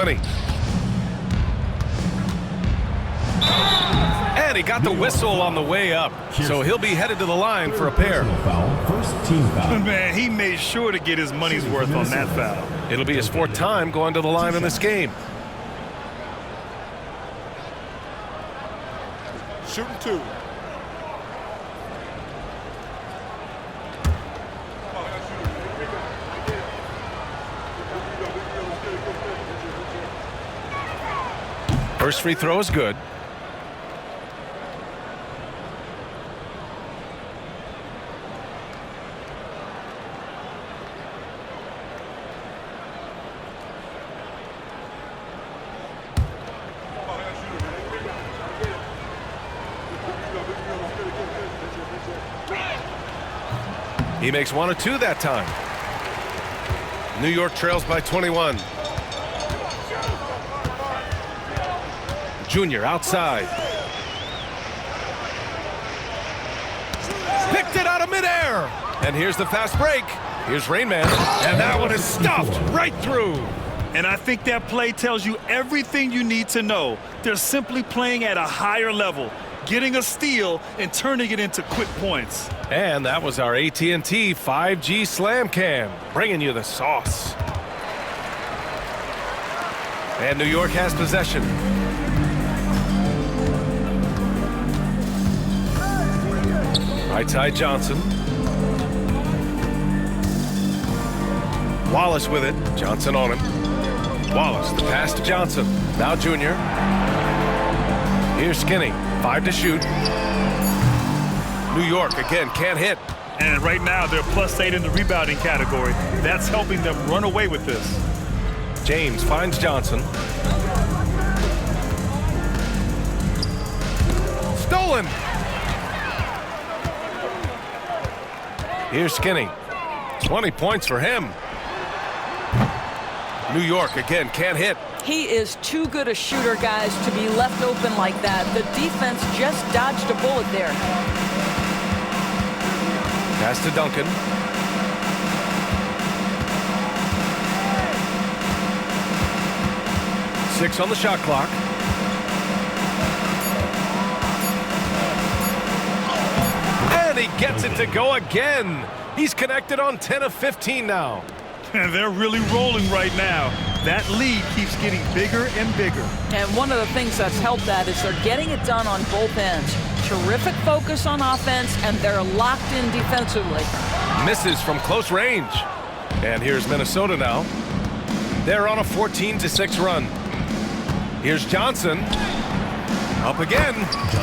plenty. And he got the whistle on the way up, so he'll be headed to the line for a pair. First team foul. Man, he made sure to get his money's worth on that foul. It'll be his 4th time going to the line in this game. Shooting 2. First free throw is good. He makes 1 of 2 that time. New York trails by 21. Junior outside. Picked it out of midair. And here's the fast break. Here's Rain Man. And that one is stuffed right through. And I think that play tells you everything you need to know. They're simply playing at a higher level, getting a steal and turning it into quick points. And that was our AT&T 5G Slam Cam, bringing you the sauce. And New York has possession. Right side Johnson. Wallace with it. Johnson on him. Wallace, the pass to Johnson. Now Junior. Here's Skinny. 5 to shoot. New York again can't hit. And right now they're +8 in the rebounding category. That's helping them run away with this. James finds Johnson. Stolen. Here's Skinny. 20 points for him. New York again can't hit. He is too good a shooter, guys, to be left open like that. The defense just dodged a bullet there. Pass to Duncan. Six on the shot clock. And he gets it to go again. He's connected on 10 of 15 now. And they're really rolling right now. That lead keeps getting bigger and bigger. And one of the things that's helped that is they're getting it done on both ends. Terrific focus on offense, and they're locked in defensively. Misses from close range. And here's Minnesota now. They're on a 14-6 run. Here's Johnson. Up again.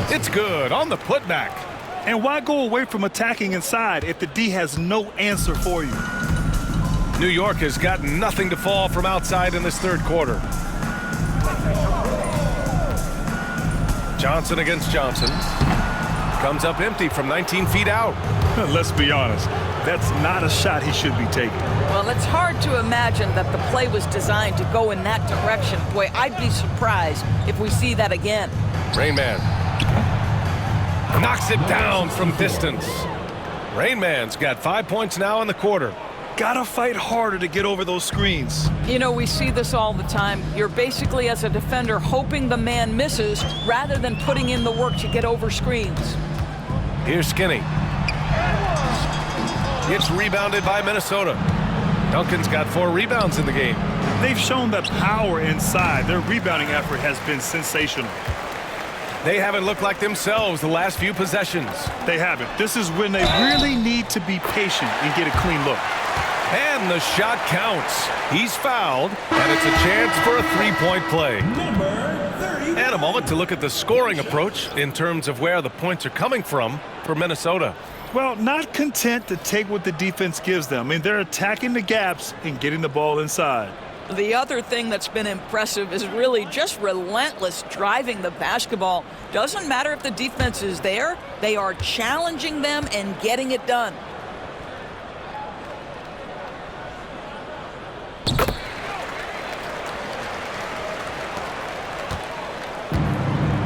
It's good on the putback. And why go away from attacking inside if the D has no answer for you? New York has got nothing to fall from outside in this third quarter. Johnson against Johnson. Comes up empty from 19 feet out. Let's be honest, that's not a shot he should be taking. Well, it's hard to imagine that the play was designed to go in that direction. Boy, I'd be surprised if we see that again. Rain Man knocks it down from distance. Rain Man's got 5 points now in the quarter. Gotta fight harder to get over those screens. You know, we see this all the time. You're basically, as a defender, hoping the man misses rather than putting in the work to get over screens. Here's Skinny. It's rebounded by Minnesota. Duncan's got 4 rebounds in the game. They've shown the power inside. Their rebounding effort has been sensational. They haven't looked like themselves the last few possessions. They haven't. This is when they really need to be patient and get a clean look. And the shot counts. He's fouled, and it's a chance for a three-point play. And a moment to look at the scoring approach in terms of where the points are coming from for Minnesota. Well, not content to take what the defense gives them. I mean, they're attacking the gaps and getting the ball inside. The other thing that's been impressive is really just relentless driving the basketball. Doesn't matter if the defense is there, they are challenging them and getting it done.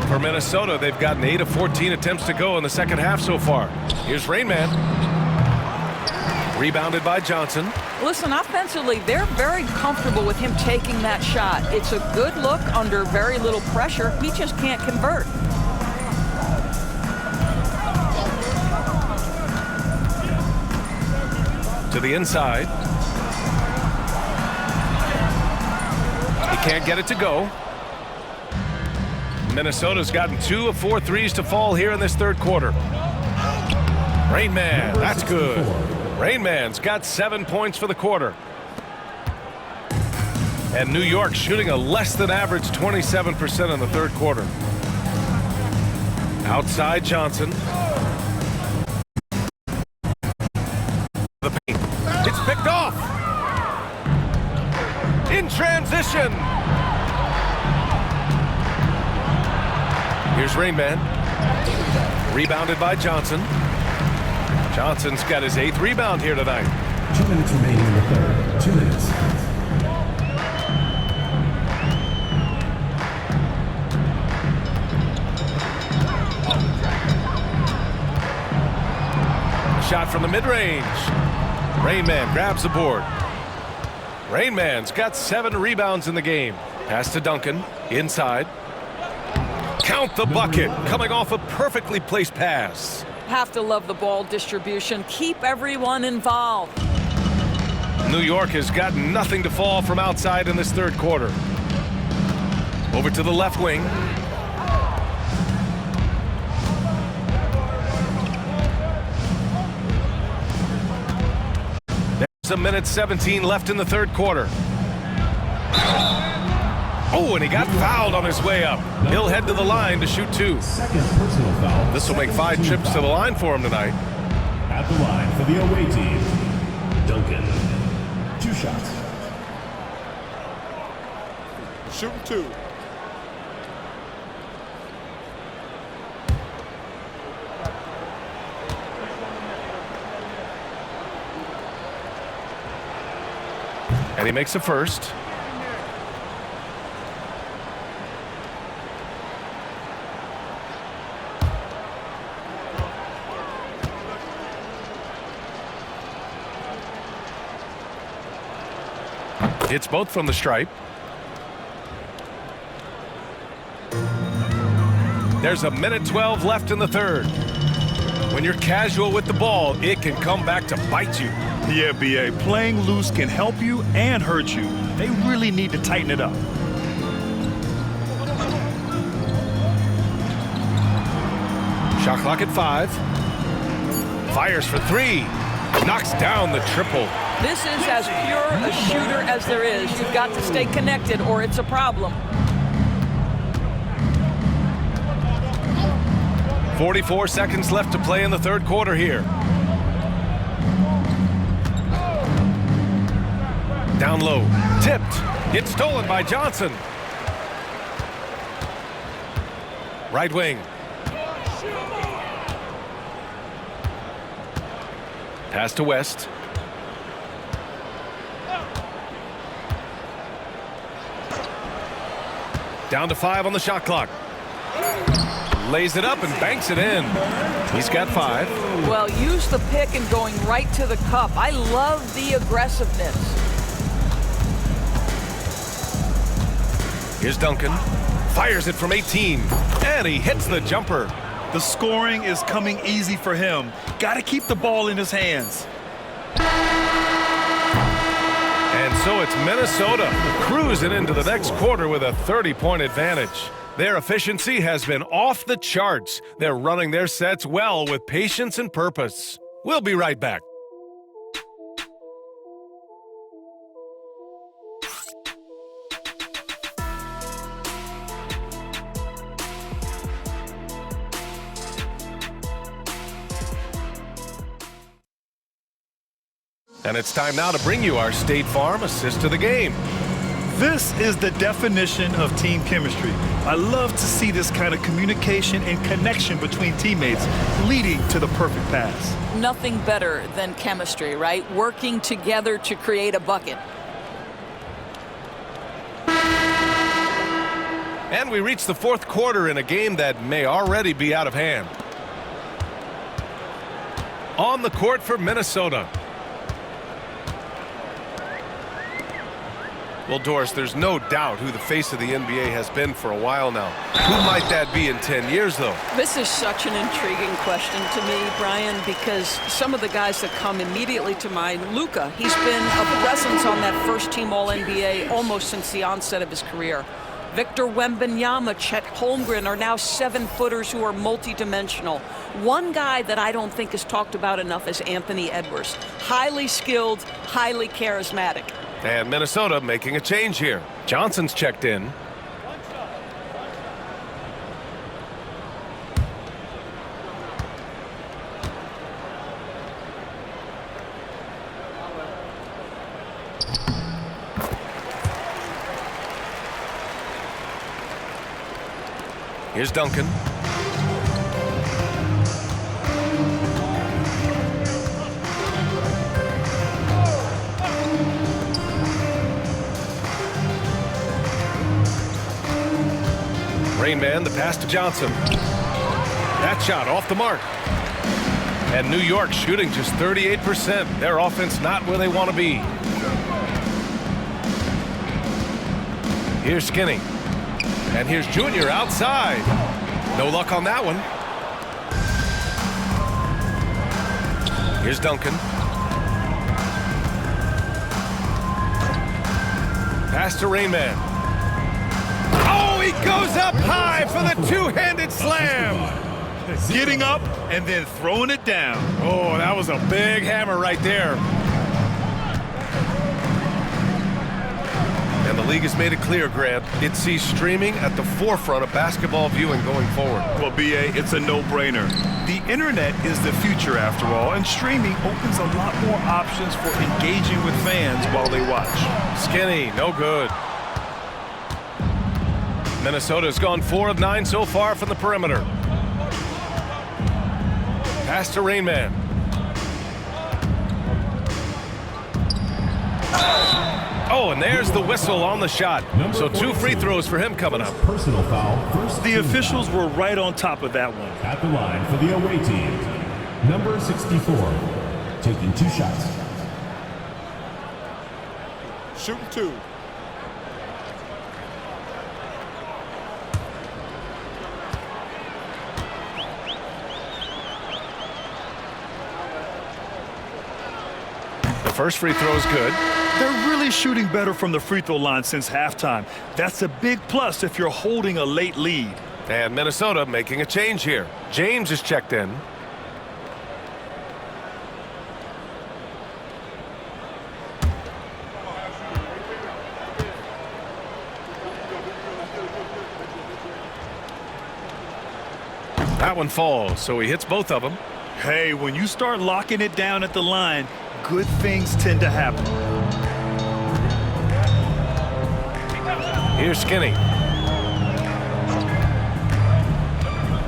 For Minnesota, they've gotten 8 of 14 attempts to go in the second half so far. Here's Rain Man. Rebounded by Johnson. Listen, offensively, they're very comfortable with him taking that shot. It's a good look under very little pressure. He just can't convert. To the inside. He can't get it to go. Minnesota's gotten 2 of 4 threes to fall here in this third quarter. Rain Man, that's good. Rain Man's got 7 points for the quarter. And New York shooting a less than average 27% in the third quarter. Outside Johnson. The paint. It's picked off. In transition. Here's Rain Man. Rebounded by Johnson. Johnson's got his 8th rebound here tonight. 2 minutes remaining in the third. 2 minutes. Shot from the mid-range. Rain Man grabs the board. Rain Man's got 7 rebounds in the game. Pass to Duncan. Inside. Count the bucket. Coming off a perfectly placed pass. Have to love the ball distribution. Keep everyone involved. New York has got nothing to fall from outside in this third quarter. Over to the left wing. There's a minute 17 left in the third quarter. Oh, and he got fouled on his way up. He'll head to the line to shoot 2. Second personal foul. This will make 5 trips to the line for him tonight. At the line for the away team, Duncan. 2 shots. Shooting 2. And he makes a first. It's both from the stripe. There's a minute 12 left in the third. When you're casual with the ball, it can come back to bite you. Yeah, BA, playing loose can help you and hurt you. They really need to tighten it up. Shot clock at 5. Fires for 3. Knocks down the triple. This is as pure a shooter as there is. You've got to stay connected or it's a problem. 44 seconds left to play in the third quarter here. Down low. Tipped. It's stolen by Johnson. Right wing. Pass to West. Down to 5 on the shot clock. Lays it up and banks it in. He's got 5. Well, use the pick and going right to the cup. I love the aggressiveness. Here's Duncan. Fires it from 18. And he hits the jumper. The scoring is coming easy for him. Got to keep the ball in his hands. And so it's Minnesota cruising into the next quarter with a 30-point advantage. Their efficiency has been off the charts. They're running their sets well with patience and purpose. We'll be right back. And it's time now to bring you our State Farm assist to the game. This is the definition of team chemistry. I love to see this kind of communication and connection between teammates leading to the perfect pass. Nothing better than chemistry, right? Working together to create a bucket. And we reach the fourth quarter in a game that may already be out of hand. On the court for Minnesota. Well, Doris, there's no doubt who the face of the NBA has been for a while now. Who might that be in 10 years, though? This is such an intriguing question to me, Brian, because some of the guys that come immediately to mind, Luka, he's been a presence on that first-team All-NBA almost since the onset of his career. Victor Wembanyama, Chet Holmgren are now 7-footers who are multidimensional. One guy that I don't think is talked about enough is Anthony Edwards. Highly skilled, highly charismatic. And Minnesota making a change here. Johnson's checked in. Here's Duncan. Rain Man, the pass to Johnson. That shot off the mark. And New York shooting just 38%. Their offense not where they want to be. Here's Skinny. And here's Junior outside. No luck on that one. Here's Duncan. Pass to Rain Man. Oh, he goes up high for the two-handed slam. Getting up and then throwing it down. Oh, that was a big hammer right there. And the league has made it clear, Grant, it sees streaming at the forefront of basketball viewing going forward. Well, BA, it's a no-brainer. The internet is the future after all, and streaming opens a lot more options for engaging with fans while they watch. Skinny, no good. Minnesota's gone 4 of 9 so far from the perimeter. Pass to Rain Man. Oh, and there's the whistle on the shot. So 2 free throws for him coming up. Personal foul. First The team officials foul. were right on top of that one. At the line for the away team, number 64, taking 2 shots. Shooting 2. The first free throw is good. They're really shooting better from the free throw line since halftime. That's a big plus if you're holding a late lead. And Minnesota making a change here. James is checked in. That one falls, so he hits both of them. Hey, when you start locking it down at the line, good things tend to happen. Here's Skinny.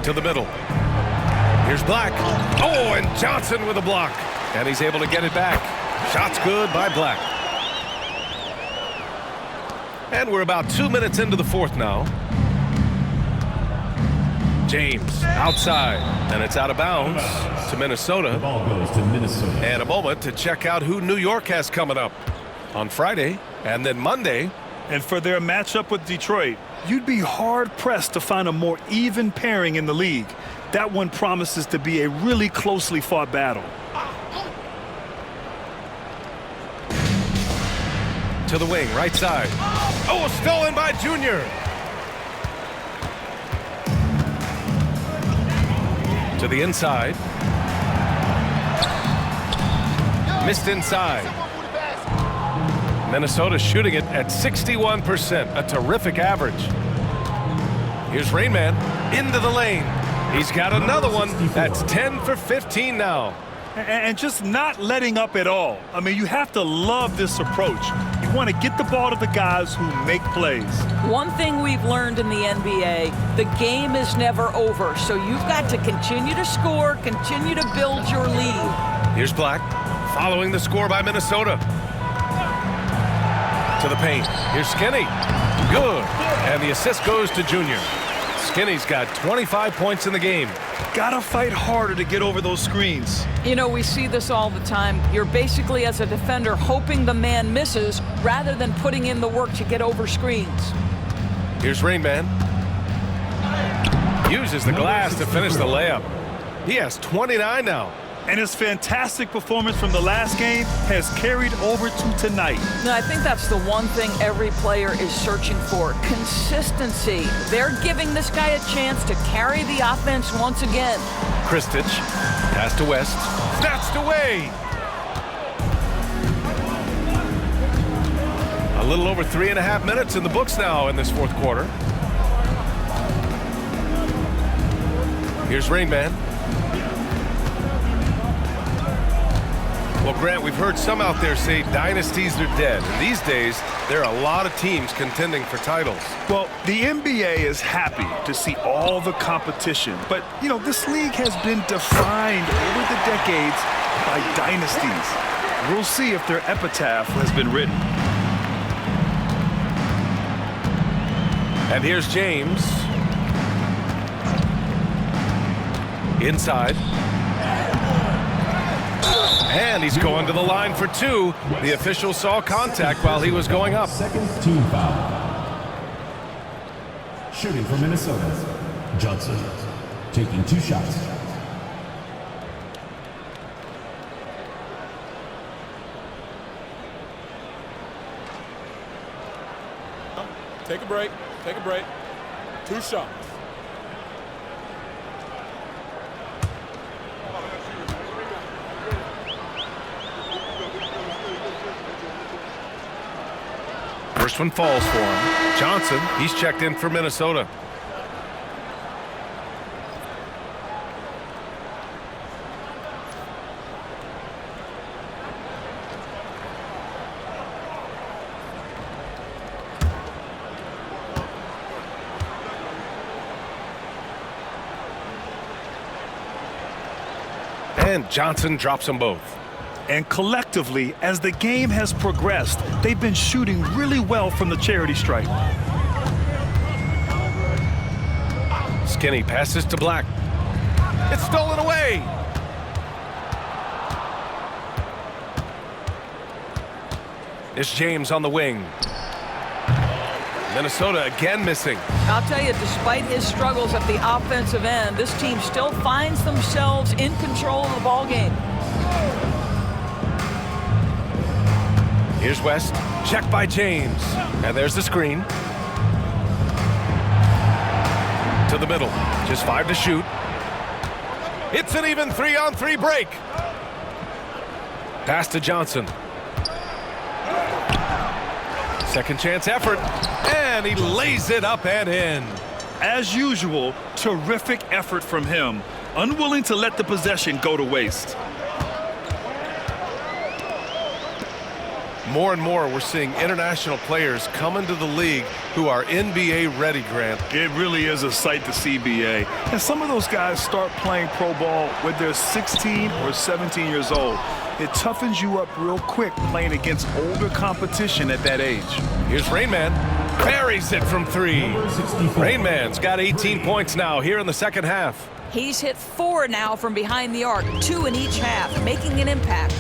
To the middle. Here's Black. Oh, and Johnson with a block. And he's able to get it back. Shot's good by Black. And we're about 2 minutes into the fourth now. James outside, and it's out of bounds to The Minnesota. ball goes to Minnesota. And a moment to check out who New York has coming up on Friday and then Monday. And for their matchup with Detroit, you'd be hard-pressed to find a more even pairing in the league. That one promises to be a really closely fought battle. To the wing, right side. Oh, stolen by Junior. To the inside. Missed inside. Minnesota shooting it at 61%, a terrific average. Here's Rain Man into the lane. He's got another one. That's 10 for 15 now. And just not letting up at all. I mean, you have to love this approach. You want to get the ball to the guys who make plays. One thing we've learned in the NBA, the game is never over. So you've got to continue to score, continue to build your lead. Here's Black, following the score by Minnesota. To the paint. Here's Skinny. Good. And the assist goes to Junior. Skinny's got 25 points in the game. Gotta fight harder to get over those screens. You know, we see this all the time. You're basically, as a defender, hoping the man misses rather than putting in the work to get over screens. Here's Rain Man. Uses the glass to finish the layup. He has 29 now. And his fantastic performance from the last game has carried over to tonight. And I think that's the one thing every player is searching for, consistency. They're giving this guy a chance to carry the offense once again. Kristich, pass to West, snatched away. A little over 3.5 minutes in the books now in this fourth quarter. Here's Rain Man. Well, Grant, we've heard some out there say dynasties are dead. And these days, there are a lot of teams contending for titles. Well, the NBA is happy to see all the competition. But, you know, this league has been defined over the decades by dynasties. We'll see if their epitaph has been written. And here's James. Inside. And he's going to the line for two. The official saw contact while he was going up. Second team foul. Shooting for Minnesota, Johnson. Taking 2 shots. Take a break. Take a break. 2 shots. First one falls for him. Johnson, he's checked in for Minnesota. And Johnson drops them both. And collectively, as the game has progressed, they've been shooting really well from the charity stripe. Skinny passes to Black. It's stolen away. It's James on the wing. Minnesota again missing. I'll tell you, despite his struggles at the offensive end, this team still finds themselves in control of the ball game. Here's West, checked by James. And there's the screen. To the middle, just 5 to shoot. It's an even 3-on-3 break. Pass to Johnson. Second chance effort, and he lays it up and in. As usual, terrific effort from him, unwilling to let the possession go to waste. More and more, we're seeing international players come into the league who are NBA ready, Grant. It really is a sight to see, BA. And some of those guys start playing pro ball when they're 16 or 17 years old. It toughens you up real quick playing against older competition at that age. Here's Rain Man. Buries it from 3. Number 64. Rain Man's got 18 points now here in the second half. He's hit 4 now from behind the arc, 2 in each half, making an impact.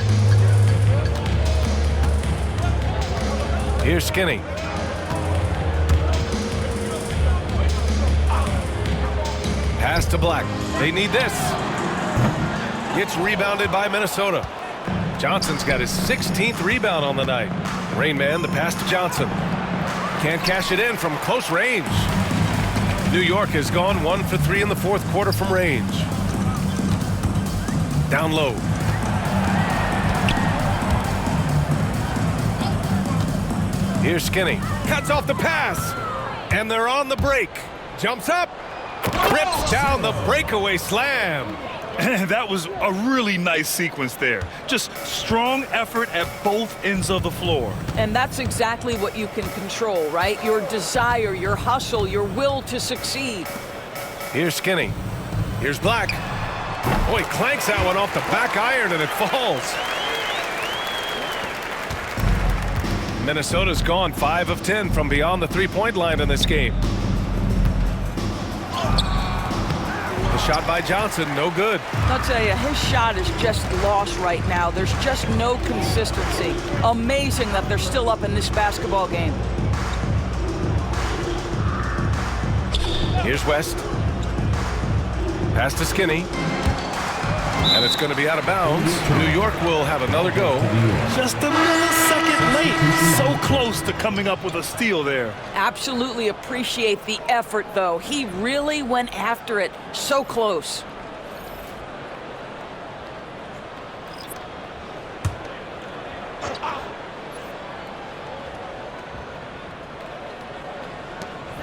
Here's Skinny. Pass to Black. They need this. It's rebounded by Minnesota. Johnson's got his 16th rebound on the night. Rain Man, the pass to Johnson. Can't cash it in from close range. New York has gone 1 for 3 in the fourth quarter from range. Down low. Here's Skinny. Cuts off the pass. And they're on the break. Jumps up. Rips down the breakaway slam. That was a really nice sequence there. Just strong effort at both ends of the floor. And that's exactly what you can control, right? Your desire, your hustle, your will to succeed. Here's Skinny. Here's Black. Oh, he clanks that one off the back iron and it falls. Minnesota's gone 5 of 10 from beyond the three-point line in this game. shot by Johnson, no good. I'll tell you, his shot is just lost right now. There's just no consistency. Amazing that they're still up in this basketball game. Here's West. Pass to Skinny. And it's going to be out of bounds. New York will have another go. Just a millisecond late. So close to coming up with a steal there. Absolutely appreciate the effort, though. He really went after it. So close.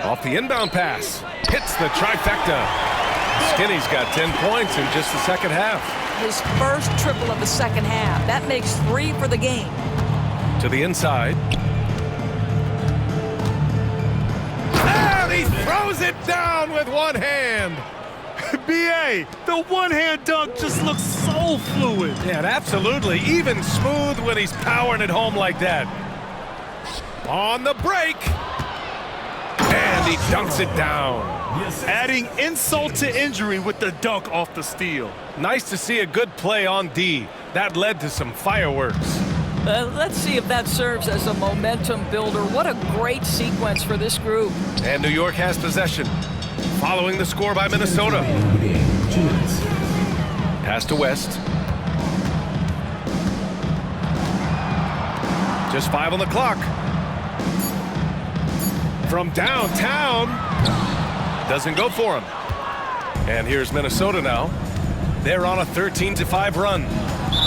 Off the inbound pass. Hits the trifecta. Skinny's got 10 points in just the second half. His first triple of the second half. That makes 3 for the game. To the inside. And he throws it down with one hand. BA, the one-hand dunk just looks so fluid. Yeah, absolutely. Even smooth when he's powering it home like that. On the break. And he dunks it down. Adding insult to injury with the dunk off the steal. Nice to see a good play on D. That led to some fireworks. Let's see if that serves as a momentum builder. What a great sequence for this group. And New York has possession. Following the score by Minnesota. Pass to West. Just 5 on the clock. From downtown. Doesn't go for him. And here's Minnesota now. They're on a 13-5 run.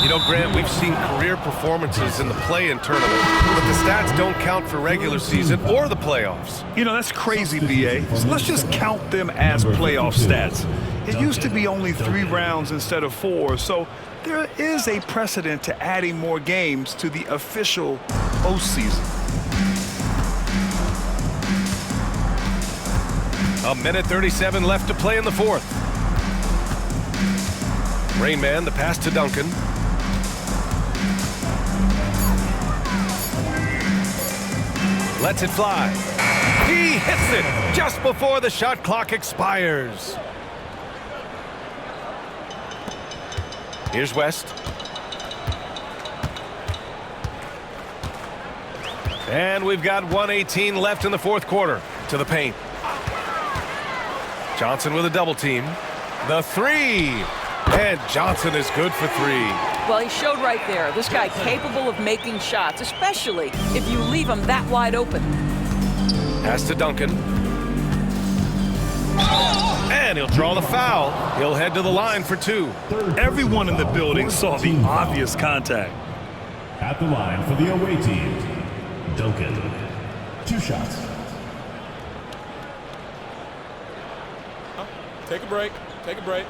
You know, Grant, we've seen career performances in the play-in tournament, but the stats don't count for regular season or the playoffs. You know, that's crazy, BA. So let's just count them as playoff stats. It used to be only 3 rounds instead of 4, so there is a precedent to adding more games to the official postseason. A minute 37 left to play in the fourth. Rain Man, the pass to Duncan. Lets it fly. He hits it just before the shot clock expires. Here's West. And we've got 1:18 left in the fourth quarter. To the paint. Johnson with a double team. The 3. And Johnson is good for 3. Well, he showed right there. This guy capable of making shots, especially if you leave him that wide open. Pass to Duncan. And he'll draw the foul. He'll head to the line for 2. Everyone in the building saw the obvious contact. At the line for the away team, Duncan. 2 shots. Take a break. Take a break.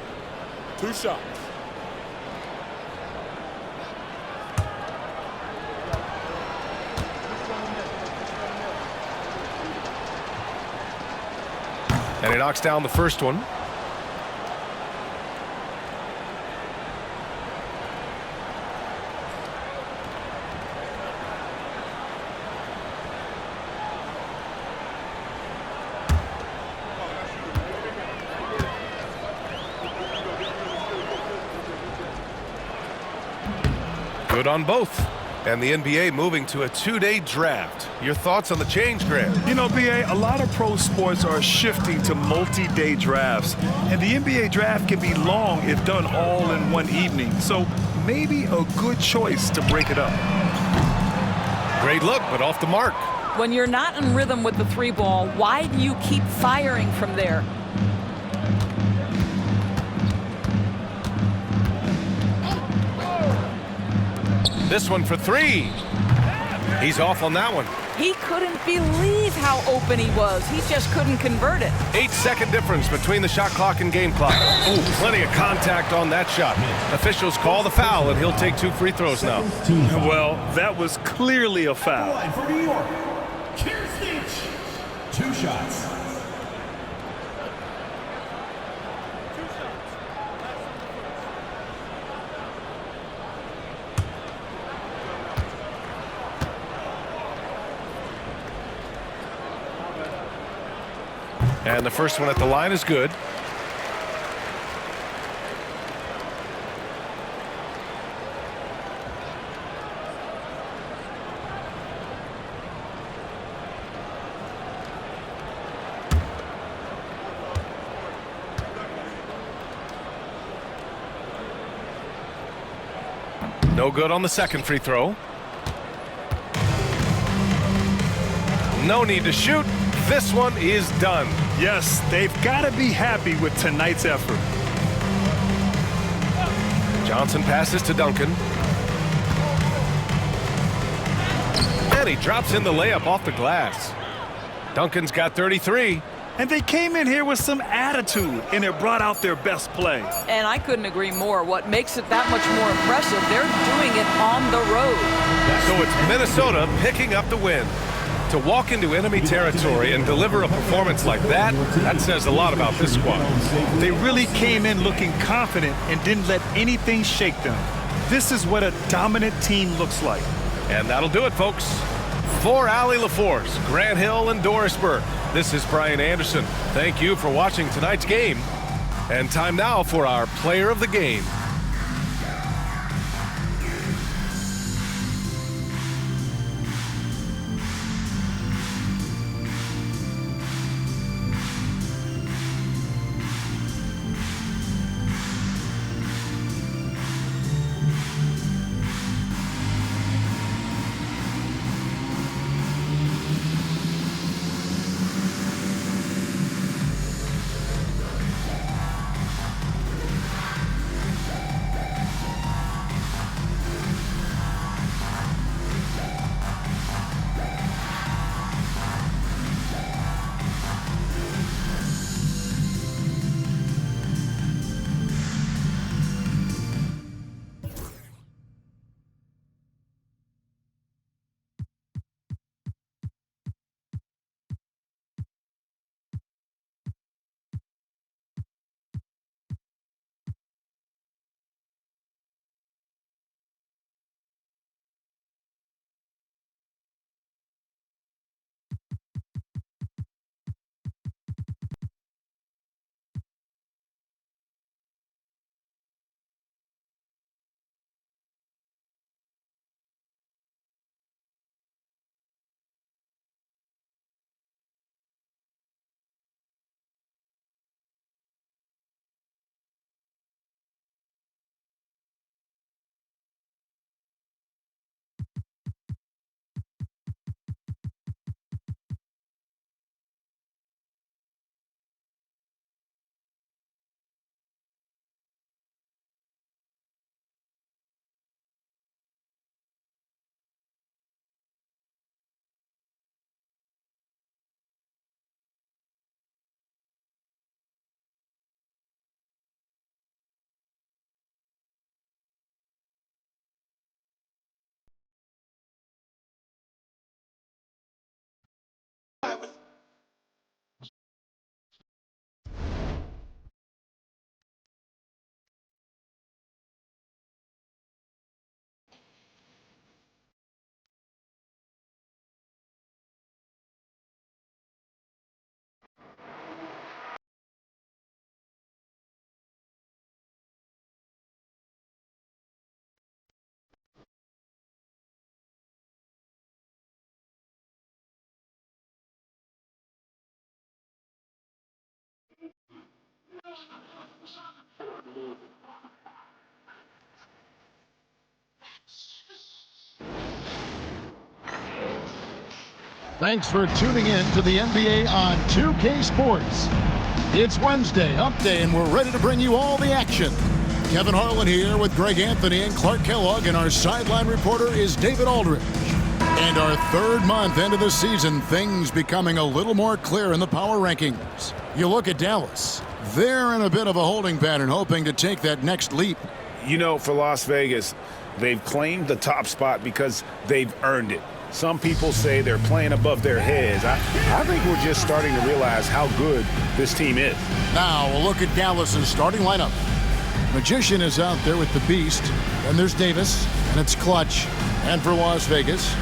2 shots. And he knocks down the first one. Good on both. And the NBA moving to a 2-day draft. Your thoughts on the change, Grant? You know, BA, a lot of pro sports are shifting to multi-day drafts. And the NBA draft can be long if done all in one evening. So maybe a good choice to break it up. Great look, but off the mark. When you're not in rhythm with the 3-ball, why do you keep firing from there? This one for 3. He's off on that one. He couldn't believe how open he was. He just couldn't convert it. 8-second difference between the shot clock and game clock. Ooh, plenty of contact on that shot. Officials call the foul, and he'll take 2 free throws now. Well, that was clearly a foul. Line for New York, Kirstich. 2 shots. And the first one at the line is good. No good on the second free throw. No need to shoot. This one is done. Yes, they've got to be happy with tonight's effort. Johnson passes to Duncan. And he drops in the layup off the glass. Duncan's got 33. And they came in here with some attitude, and it brought out their best play. And I couldn't agree more. What makes it that much more impressive, they're doing it on the road. So it's Minnesota picking up the win. To walk into enemy territory and deliver a performance like that, that says a lot about this squad. They really came in looking confident and didn't let anything shake them. This is what a dominant team looks like. And that'll do it, folks. For Allie LaForce, Grant Hill, and Dorisburg, this is Brian Anderson. Thank you for watching tonight's game. And time now for our player of the game. Thanks for tuning in to the NBA on 2K Sports. It's Wednesday, Hump Day, and we're ready to bring you all the action. Kevin Harlan here with Greg Anthony and Clark Kellogg, and our sideline reporter is David Aldridge. And our third month into the season, things becoming a little more clear in the power rankings. You look at Dallas. They're in a bit of a holding pattern, hoping to take that next leap. You know, for Las Vegas, they've claimed the top spot because they've earned it. Some people say they're playing above their heads. I think we're just starting to realize how good this team is. Now, a look at Dallas's starting lineup. Magician is out there with the Beast. Then there's Davis, and it's Clutch. And for Las Vegas,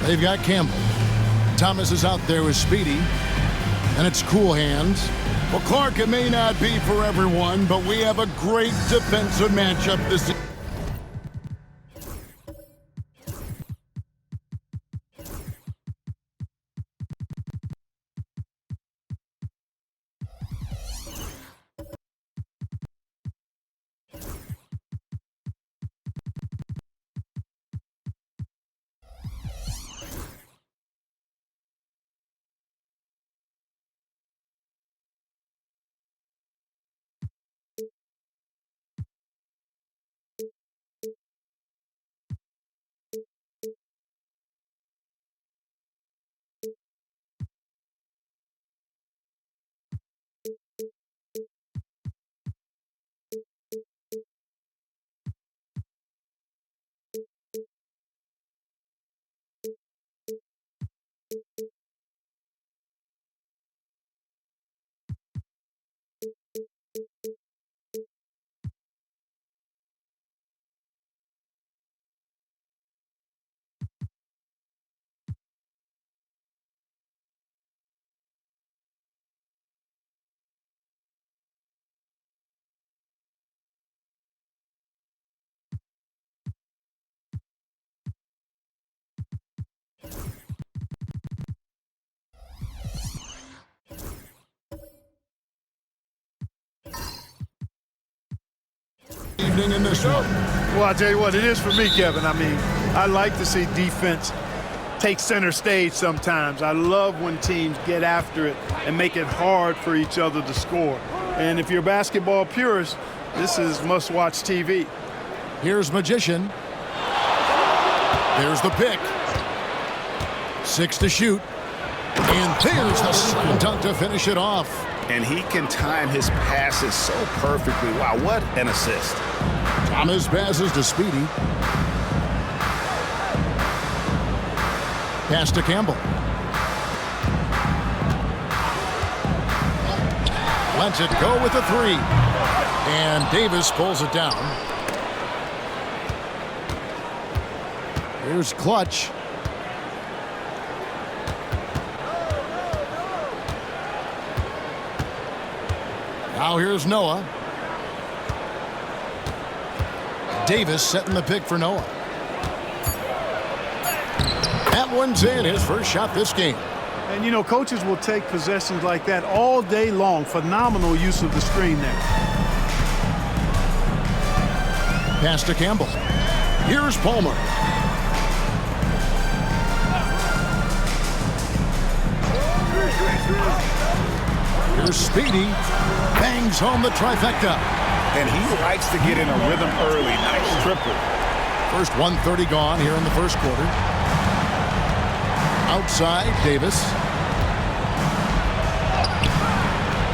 they've got Campbell. Thomas is out there with Speedy, and it's Cool Hands. Well, Clark, it may not be for everyone, but we have a great defensive matchup this season. Evening in this one. Well, I tell you what, it is for me, Kevin. I mean, I like to see defense take center stage sometimes. I love when teams get after it and make it hard for each other to score. And if you're a basketball purist, this is must-watch TV. Here's Magician. There's the pick. 6 to shoot. And there's the slam dunk to finish it off. And he can time his passes so perfectly. Wow, what an assist. Thomas passes to Speedy. Pass to Campbell. Lets it go with the 3. And Davis pulls it down. Here's Clutch. Now here's Noah. Davis setting the pick for Noah. That one's in, his first shot this game. And, you know, coaches will take possessions like that all day long. Phenomenal use of the screen there. Pass to Campbell. Here's Palmer. Here's Speedy. Bangs home the trifecta. And he likes to get in a rhythm early. Nice triple. First 1:30 gone here in the first quarter. Outside, Davis.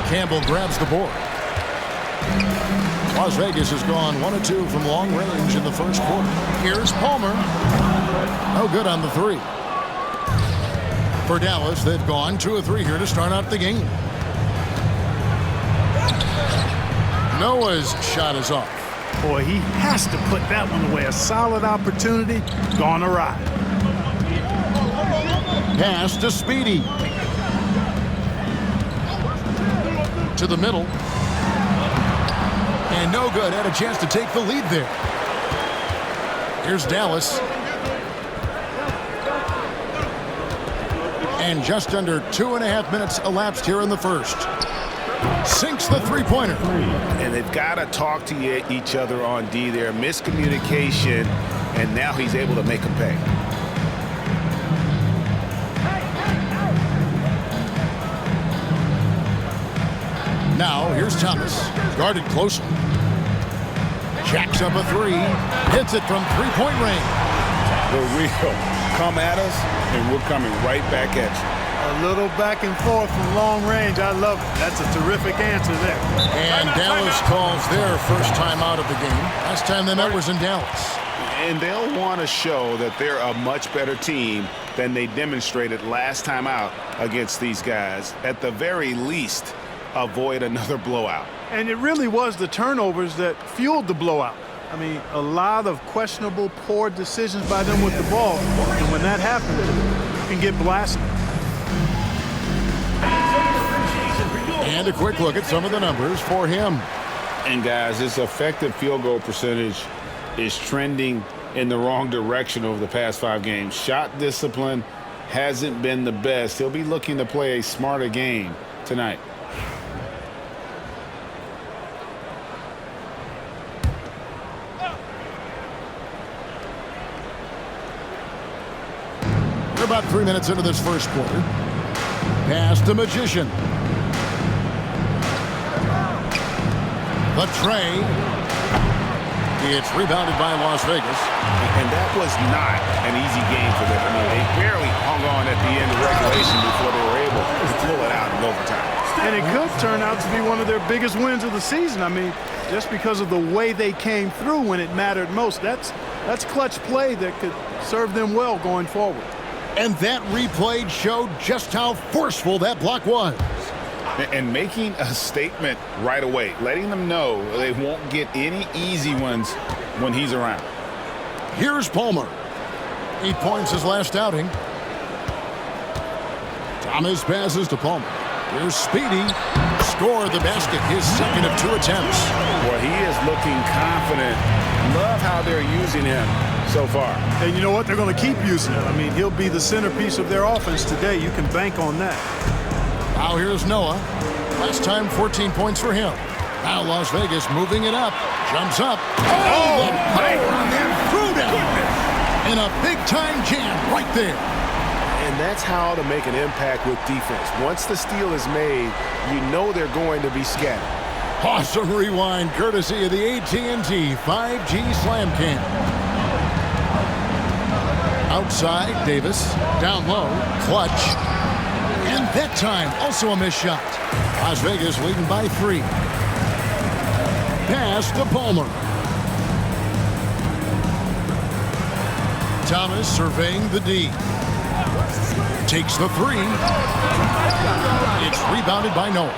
Campbell grabs the board. Las Vegas has gone 1 of 2 from long range in the first quarter. Here's Palmer. No good on the 3. For Dallas, they've gone 2 of 3 here to start out the game. Noah's shot is off. Boy, he has to put that one away. A solid opportunity, gone awry. Pass to Speedy. To the middle. And no good. Had a chance to take the lead there. Here's Dallas. And just under 2.5 minutes elapsed here in the first. Sinks the three-pointer. And they've got to talk to each other on D there. Miscommunication, and now he's able to make them pay. Now, here's Thomas. Guarded closely. Jacks up a 3. Hits it from three-point range. The real come at us, and we're coming right back at you. A little back and forth from long range. I love it. That's a terrific answer there. And Dallas calls their first time out of the game. Last time they met was in Dallas. And they'll want to show that they're a much better team than they demonstrated last time out against these guys. At the very least, avoid another blowout. And it really was the turnovers that fueled the blowout. I mean, a lot of questionable, poor decisions by them with the ball. And when that happens, you can get blasted. And a quick look at some of the numbers for him. And guys, his effective field goal percentage is trending in the wrong direction over the past 5 games. Shot discipline hasn't been the best. He'll be looking to play a smarter game tonight. We're about 3 minutes into this first quarter. Pass to Magician. The tray. It's rebounded by Las Vegas. And that was not an easy game for them. I mean, they barely hung on at the end of regulation before they were able to pull it out in overtime. And it could turn out to be one of their biggest wins of the season. I mean, just because of the way they came through when it mattered most. That's clutch play that could serve them well going forward. And that replay showed just how forceful that block was. And making a statement right away, letting them know they won't get any easy ones when he's around. Here's Palmer. 8 points his last outing. Thomas passes to Palmer. Here's Speedy. Score the basket, his second of 2 attempts. Well, he is looking confident. Love how they're using him so far. And you know what? They're going to keep using him. I mean, he'll be the centerpiece of their offense today. You can bank on that. Now here's Noah. Last time, 14 points for him. Now Las Vegas moving it up. Jumps up. Oh, the power on that threw down. And a big-time jam right there. And that's how to make an impact with defense. Once the steal is made, you know they're going to be scattered. Awesome rewind courtesy of the AT&T 5G Slam Cam. Outside, Davis. Down low, Clutch. And that time, also a missed shot. Las Vegas leading by 3. Pass to Palmer. Thomas surveying the D. Takes the 3. It's rebounded by Noah.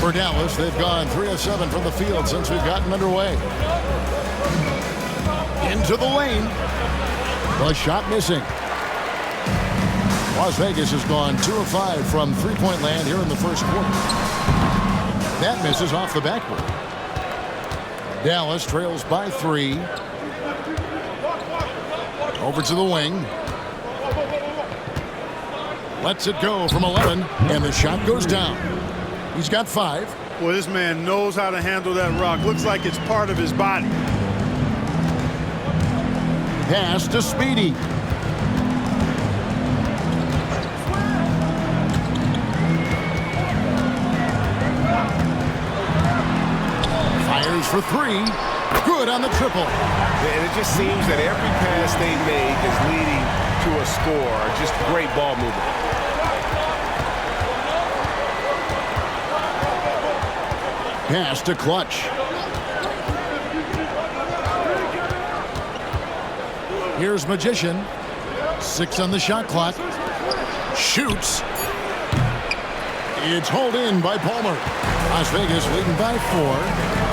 For Dallas, they've gone 3 of 7 from the field since we've gotten underway. Into the lane. The shot missing. Las Vegas has gone 2 of 5 from three-point land here in the first quarter. That misses off the backboard. Dallas trails by 3. Over to the wing. Lets it go from 11, and the shot goes down. He's got 5. Well, this man knows how to handle that rock. Looks like it's part of his body. Pass to Speedy. Fires for 3. Good on the triple. And it just seems that every pass they make is leading to a score. Just great ball movement. Pass to Clutch. Here's Magician. 6 on the shot clock. Shoots. It's hauled in by Palmer. Las Vegas leading by 4.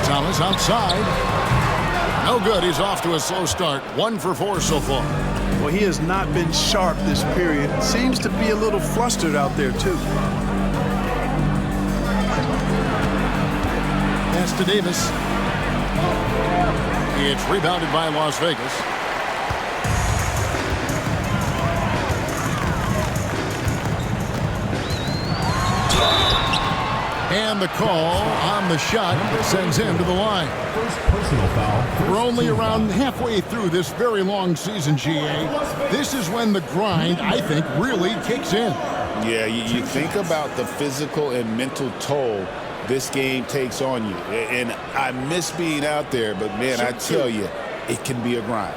Thomas outside. No good. He's off to a slow start. 1 for 4 so far. Well, he has not been sharp this period. Seems to be a little flustered out there, too. Pass to Davis. It's rebounded by Las Vegas. And the call on the shot sends him to the line. First personal foul. We're only around halfway through this very long season, GA. This is when the grind, I think, really kicks in. Yeah, you think about the physical and mental toll this game takes on you. And I miss being out there, but, man, I tell you, it can be a grind.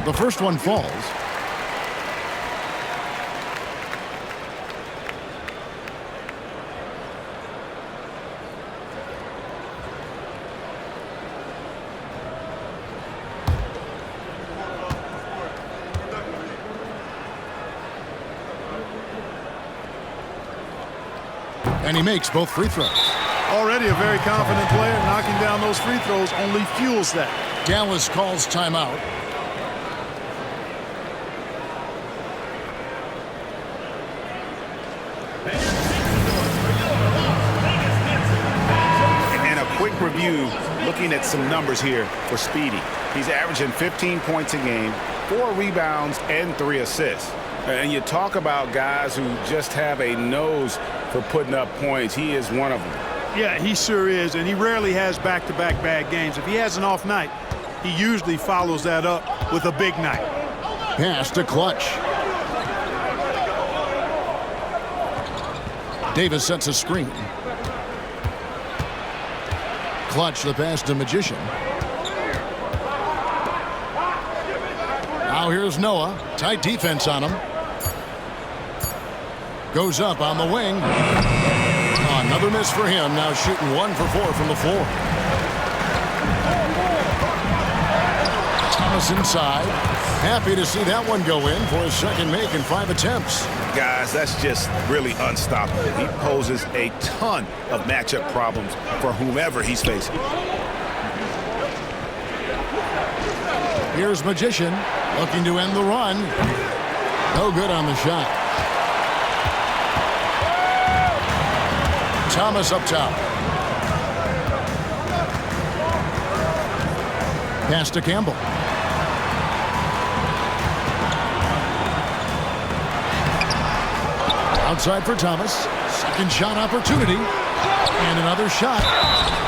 The first one falls. And he makes both free throws. Already a very confident player. Knocking down those free throws only fuels that. Dallas calls timeout. And a quick review, looking at some numbers here for Speedy. He's averaging 15 points a game, 4 rebounds, and 3 assists. And you talk about guys who just have a nose for putting up points. He is one of them. Yeah, he sure is, and he rarely has back-to-back bad games. If he has an off night, he usually follows that up with a big night. Pass to Clutch. Davis sets a screen. Clutch the pass to Magician. Now here's Noah. Tight defense on him. Goes up on the wing. Another miss for him. Now shooting 1 for 4 from the floor. Thomas inside. Happy to see that one go in for his second make in 5 attempts. Guys, that's just really unstoppable. He poses a ton of matchup problems for whomever he's facing. Here's Magician looking to end the run. No good on the shot. Thomas up top. Pass to Campbell. Outside for Thomas. Second shot opportunity. And another shot.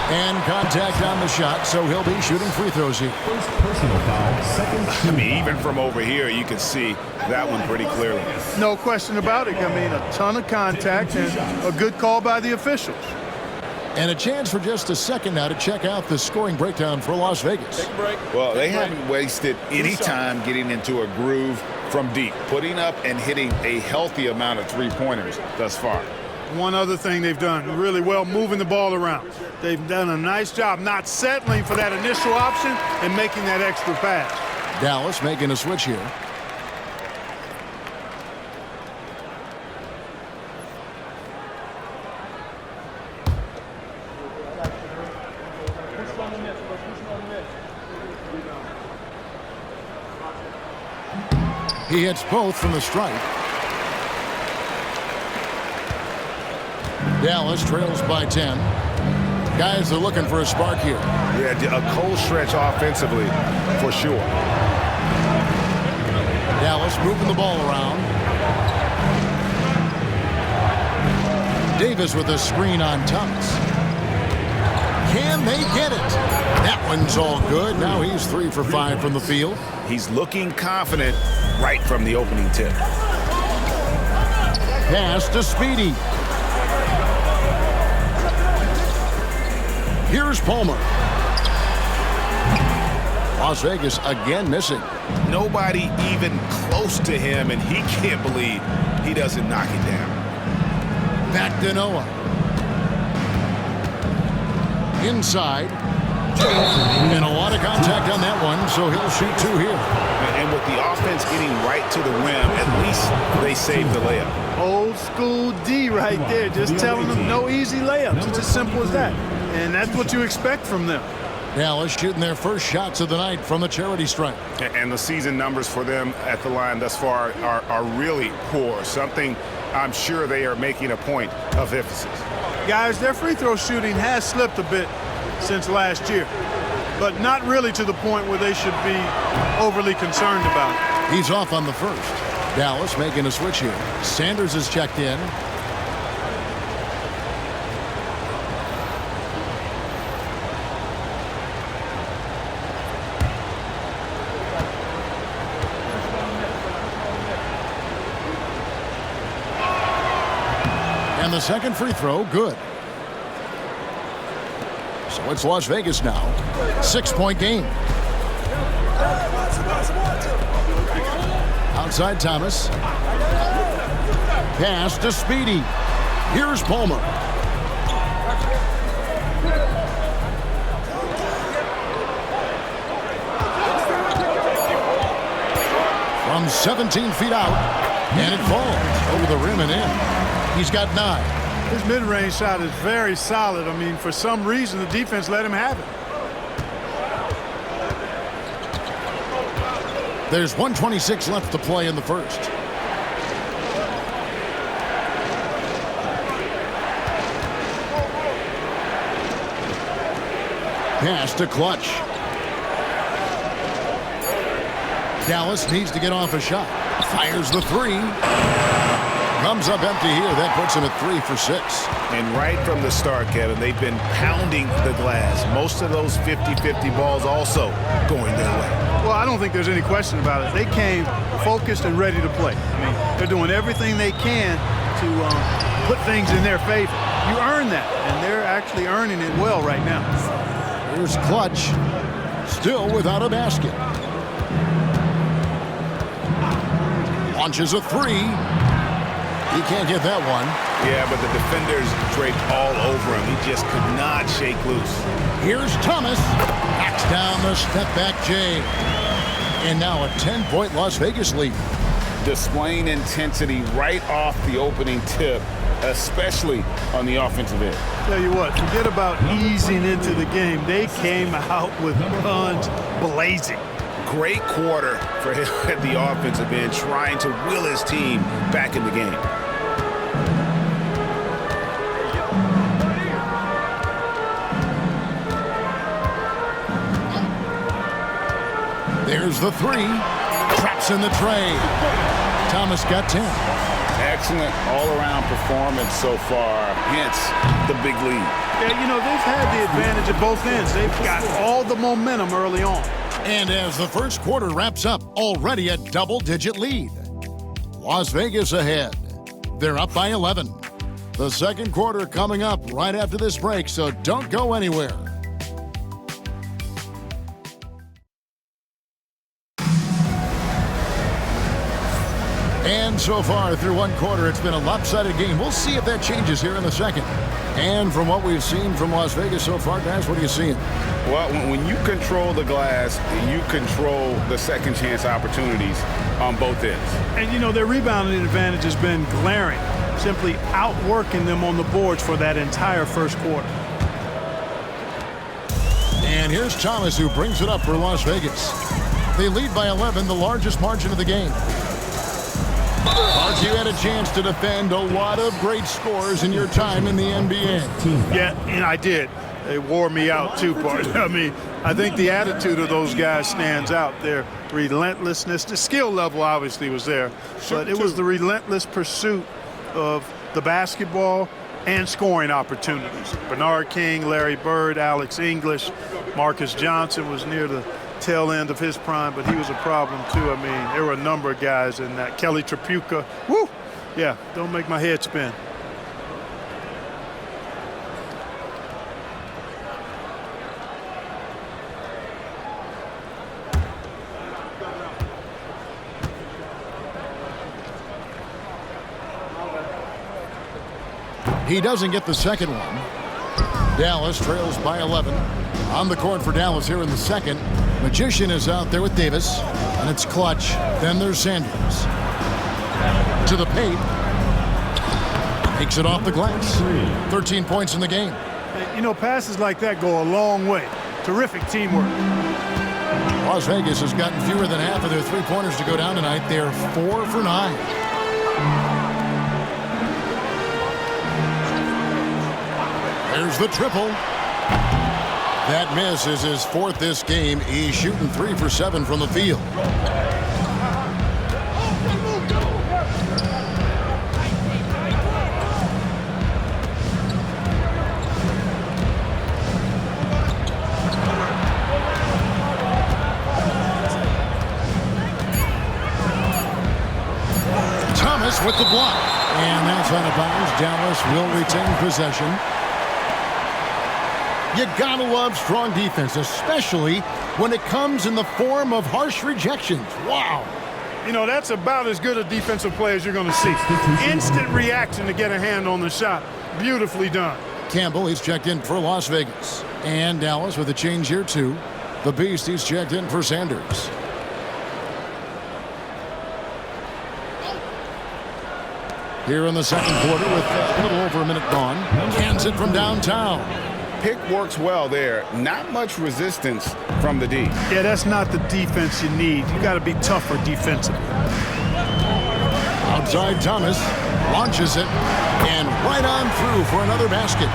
And contact on the shot, so he'll be shooting free throws here. First personal foul, second I mean, even from over here, you can see that one pretty clearly. No question about it. I mean, a ton of contact and a good call by the officials. And a chance for just a second now to check out the scoring breakdown for Las Vegas. Take a break. Well, they haven't wasted any time getting into a groove from deep, putting up and hitting a healthy amount of three-pointers thus far. One other thing they've done really well, moving the ball around. They've done a nice job not settling for that initial option and making that extra pass. Dallas making a switch here. He hits both from the stripe. Dallas trails by 10. Guys are looking for a spark here. Yeah, a cold stretch offensively for sure. Dallas moving the ball around. Davis with a screen on Thomas. Can they get it? That one's all good. Now he's 3 for 5 from the field. He's looking confident right from the opening tip. Pass to Speedy. Here's Palmer. Las Vegas again missing. Nobody even close to him, and he can't believe he doesn't knock it down. Back to Noah. Inside. And a lot of contact on that one, so he'll shoot 2 here. And with the offense getting right to the rim, at least they saved the layup. Old school D right there, just telling them no easy layups. It's as simple as that. And that's what you expect from them. Dallas shooting their first shots of the night from the charity stripe. And the season numbers for them at the line thus far are really poor. Something I'm sure they are making a point of emphasis. Guys, their free throw shooting has slipped a bit since last year, but not really to the point where they should be overly concerned about it. He's off on the first. Dallas making a switch here. Sanders is checked in. And the second free throw, good. So it's Las Vegas now. 6-point game. Outside Thomas. Pass to Speedy. Here's Palmer. From 17 feet out. And it falls over the rim and in. He's got 9. His mid-range shot is very solid. I mean, for some reason, the defense let him have it. There's 1:26 left to play in the first. Pass to Clutch. Dallas needs to get off a shot. Fires the 3. Comes up empty here. That puts him at 3 for 6. And right from the start, Kevin, they've been pounding the glass. Most of those 50-50 balls also going their way. Well, I don't think there's any question about it. They came focused and ready to play. I mean, they're doing everything they can to put things in their favor. You earn that, and they're actually earning it well right now. Here's Clutch. Still without a basket. Launches a 3. He can't get that one. Yeah, but the defenders draped all over him. He just could not shake loose. Here's Thomas. Backs down the step-back J. And now a 10-point Las Vegas lead. Displaying intensity right off the opening tip, especially on the offensive end. Tell you what, forget about easing into the game. They came out with guns blazing. Great quarter for him at the offensive end, trying to will his team back in the game. There's the 3. Traps in the tray. Thomas got 10. Excellent all-around performance so far, hence the big lead. Yeah, you know, they've had the advantage at both ends. They've got all the momentum early on. And as the first quarter wraps up, already a double-digit lead. Las Vegas ahead. They're up by 11. The second quarter coming up right after this break, so don't go anywhere. And so far through one quarter, it's been a lopsided game. We'll see if that changes here in the second. And from what we've seen from Las Vegas so far, guys, what are you seeing? Well, when you control the glass, you control the second chance opportunities on both ends. And, you know, their rebounding advantage has been glaring, simply outworking them on the boards for that entire first quarter. And here's Thomas, who brings it up for Las Vegas. They lead by 11, the largest margin of the game. Mark, you had a chance to defend a lot of great scores in your time in the NBA. Yeah, and I did. They wore me out too, part. I mean, I think the attitude of those guys stands out. Their relentlessness, the skill level obviously was there, but it was the relentless pursuit of the basketball and scoring opportunities. Bernard King, Larry Bird, Alex English, Marcus Johnson was near the tail end of his prime, but he was a problem too. I mean, there were a number of guys in that. Kelly Tripucka, woo! Yeah, don't make my head spin. He doesn't get the second one. Dallas trails by 11. On the court for Dallas here in the second. Magician is out there with Davis, and it's Clutch. Then there's Sanders. To the paint. Makes it off the glass. 13 points in the game. You know, passes like that go a long way. Terrific teamwork. Las Vegas has gotten fewer than half of their three-pointers to go down tonight. They're 4 for 9. There's the triple. That miss is his fourth this game. He's shooting 3 for 7 from the field. Thomas with the block. And that's out of bounds. Dallas will retain possession. You gotta love strong defense, especially when it comes in the form of harsh rejections. Wow. You know, that's about as good a defensive play as you're going to see. Instant reaction to get a hand on the shot. Beautifully done. Campbell, he's checked in for Las Vegas. And Dallas with a change here, too. The Beast, he's checked in for Sanders. Here in the second quarter with a little over a minute gone. Cans it from downtown. Pick works well there. Not much resistance from the D. Yeah, that's not the defense you need. You got to be tougher defensively. Outside Thomas launches it and right on through for another basket.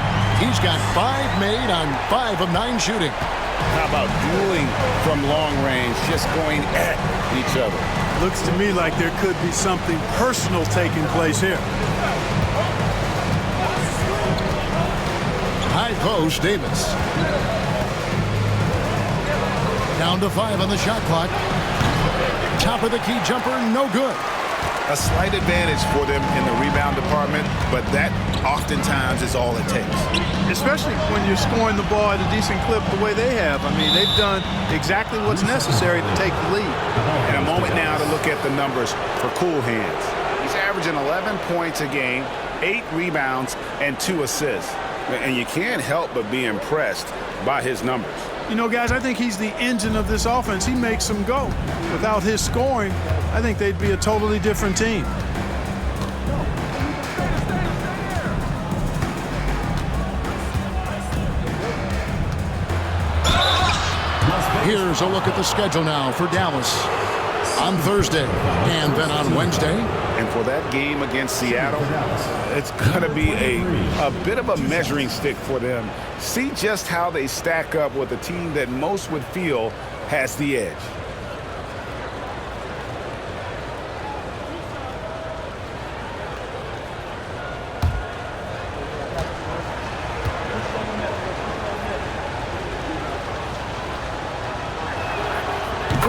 He's got 5 made on 5 of 9 shooting. How about dueling from long range, just going at each other? Looks to me like there could be something personal taking place here. High post, Davis. Down to 5 on the shot clock. Top of the key jumper, no good. A slight advantage for them in the rebound department, but that oftentimes is all it takes. Especially when you're scoring the ball at a decent clip the way they have. I mean, they've done exactly what's necessary to take the lead. And a moment now to look at the numbers for Cool Hands. He's averaging 11 points a game, 8 rebounds, and 2 assists. And you can't help but be impressed by his numbers. You know, guys, I think he's the engine of this offense. He makes them go. Without his scoring, I think they'd be a totally different team. Here's a look at the schedule now for Dallas on Thursday and then on Wednesday. And for that game against Seattle, it's going to be a bit of a measuring stick for them. See just how they stack up with a team that most would feel has the edge.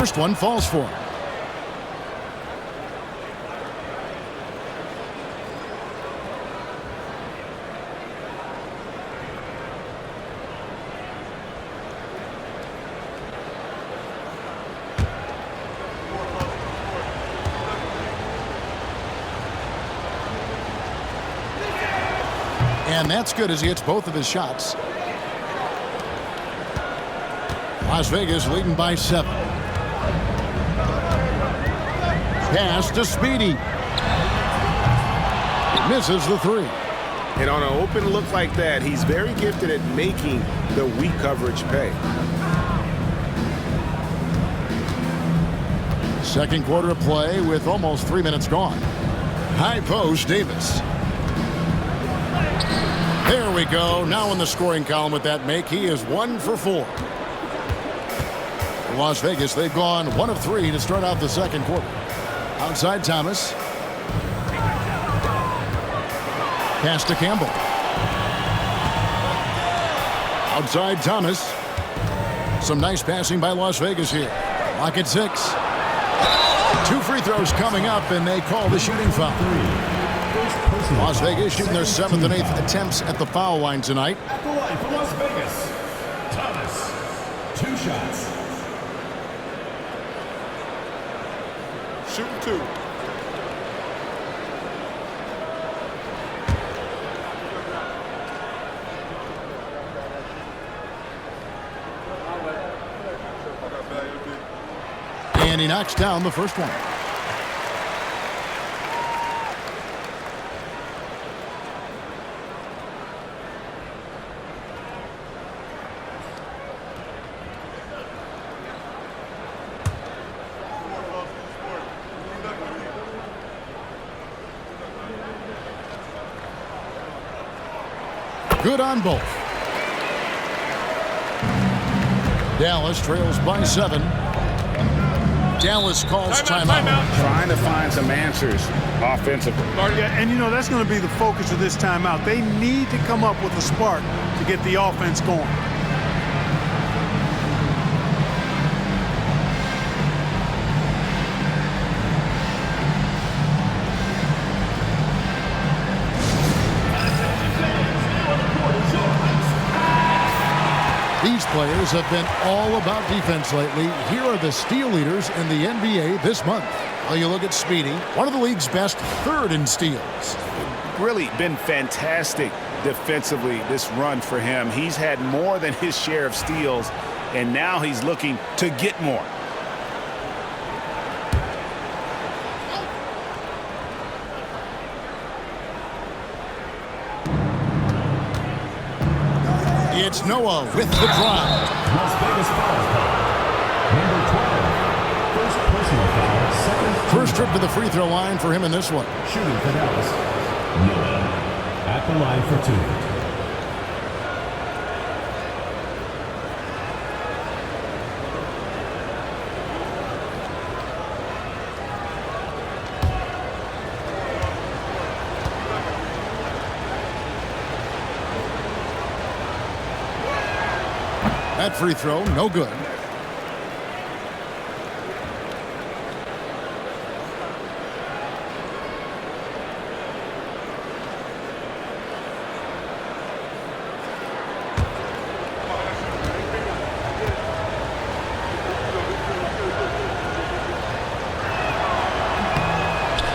first one falls for him. And that's good as he hits both of his shots. Las Vegas leading by 7. Pass to Speedy. Misses the 3. And on an open look like that, he's very gifted at making the weak coverage pay. Second quarter of play with almost 3 minutes gone. High post, Davis. There we go. Now in the scoring column with that make, he is 1 for 4. Las Vegas, they've gone 1 of 3 to start out the second quarter. Outside Thomas. Pass to Campbell. Outside Thomas. Some nice passing by Las Vegas here. Lock at 6. 2 free throws coming up, and they call the shooting foul. Las Vegas shooting their 7th and 8th attempts at the foul line tonight. At the line for Las Vegas, Thomas. 2 shots. Shooting 2. And he knocks down the first one. Good on both. Dallas trails by 7. Dallas calls timeout. Trying to find some answers offensively. Yeah, and you know that's going to be the focus of this timeout. They need to come up with a spark to get the offense going. These players have been all about defense lately. Here are the steal leaders in the NBA this month. Well, you look at Speedy, one of the league's best, 3rd in steals. Really been fantastic defensively this run for him. He's had more than his share of steals, and now he's looking to get more. It's Noah with the drive. Las Vegas foul call. Number 12. First personal foul. Second. First trip to the free throw line for him in this one. Shooting for Dallas. Noah at the line for 2. That free throw, no good.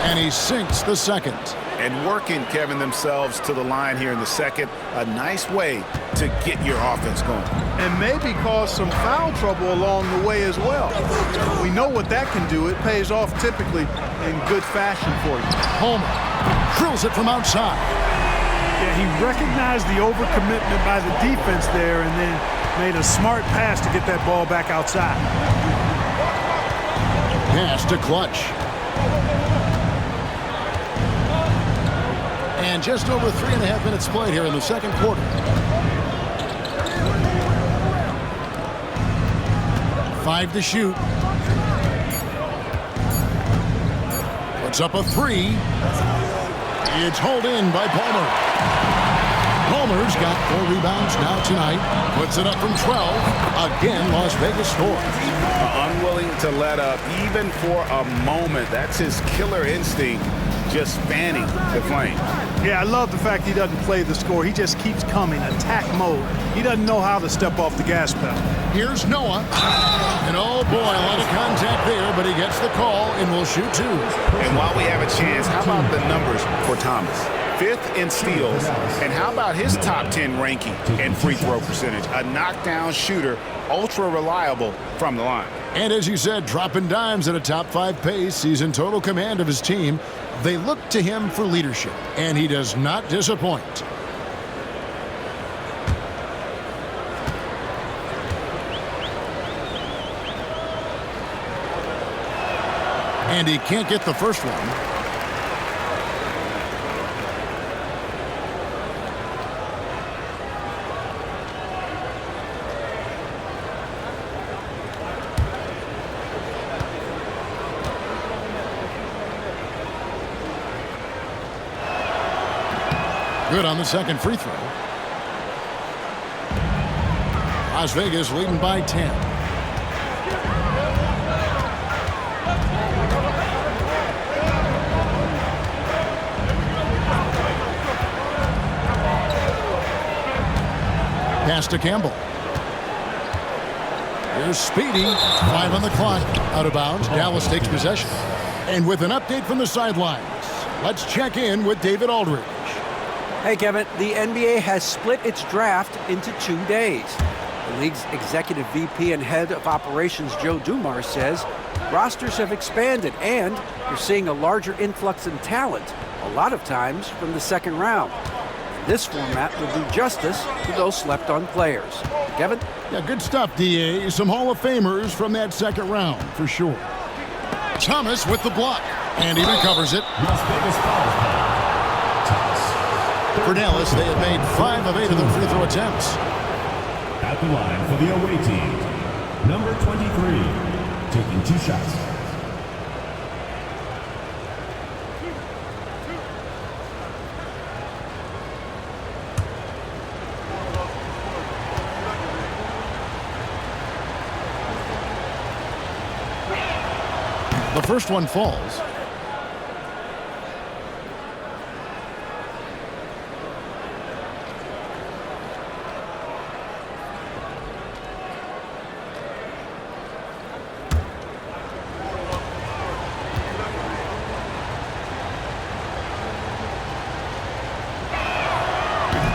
And he sinks the second. And working, Kevin, themselves to the line here in the second. A nice way to get your offense going. And maybe cause some foul trouble along the way as well. We know what that can do. It pays off typically in good fashion for you. Homer drills it from outside. Yeah, he recognized the overcommitment by the defense there and then made a smart pass to get that ball back outside. Pass to Clutch. And just over 3.5 minutes played here in the second quarter. 5 to shoot. Puts up a 3. It's hauled in by Palmer. Palmer's got 4 rebounds now tonight. Puts it up from 12. Again, Las Vegas scores. Unwilling to let up even for a moment. That's his killer instinct, just fanning the flame. Yeah, I love the fact he doesn't play the score. He just keeps coming, attack mode. He doesn't know how to step off the gas pedal. Here's Noah. And oh boy, a lot of contact there, but he gets the call and will shoot 2. And while we have a chance, how about the numbers for Thomas? 5th in steals, and how about his top 10 ranking and free throw percentage? A knockdown shooter, ultra reliable from the line. And as you said, dropping dimes at a top 5 pace. He's in total command of his team. They look to him for leadership, and he does not disappoint. And he can't get the first one. Good on the second free throw. Las Vegas leading by 10. Pass to Campbell. Here's Speedy. 5 on the clock. Out of bounds. Dallas takes possession. And with an update from the sidelines, let's check in with David Aldridge. Hey, Kevin, the NBA has split its draft into 2 days. The league's executive VP and head of operations, Joe Dumars, says rosters have expanded and you're seeing a larger influx in talent, a lot of times from the second round. This format will do justice to those slept-on players. Kevin? Yeah, good stuff, D.A. Some Hall of Famers from that second round, for sure. Thomas with the block, and he recovers it. Las Vegas foul. For Dallas, they have made 5 of 8 of their free throw attempts. At the line for the away team, number 23, taking 2 shots. The first one falls.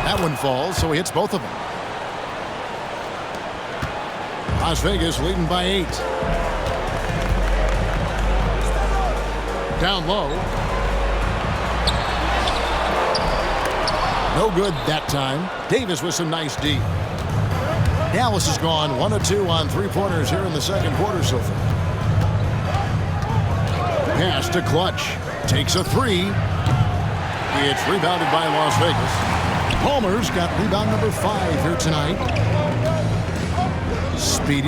That one falls, so he hits both of them. Las Vegas leading by 8. Down low. No good that time. Davis with some nice D. Dallas has gone 1 of 2 on 3-pointers here in the second quarter so far. Pass to Clutch. Takes a 3. It's rebounded by Las Vegas. Palmer's got rebound number 5 here tonight. Speedy.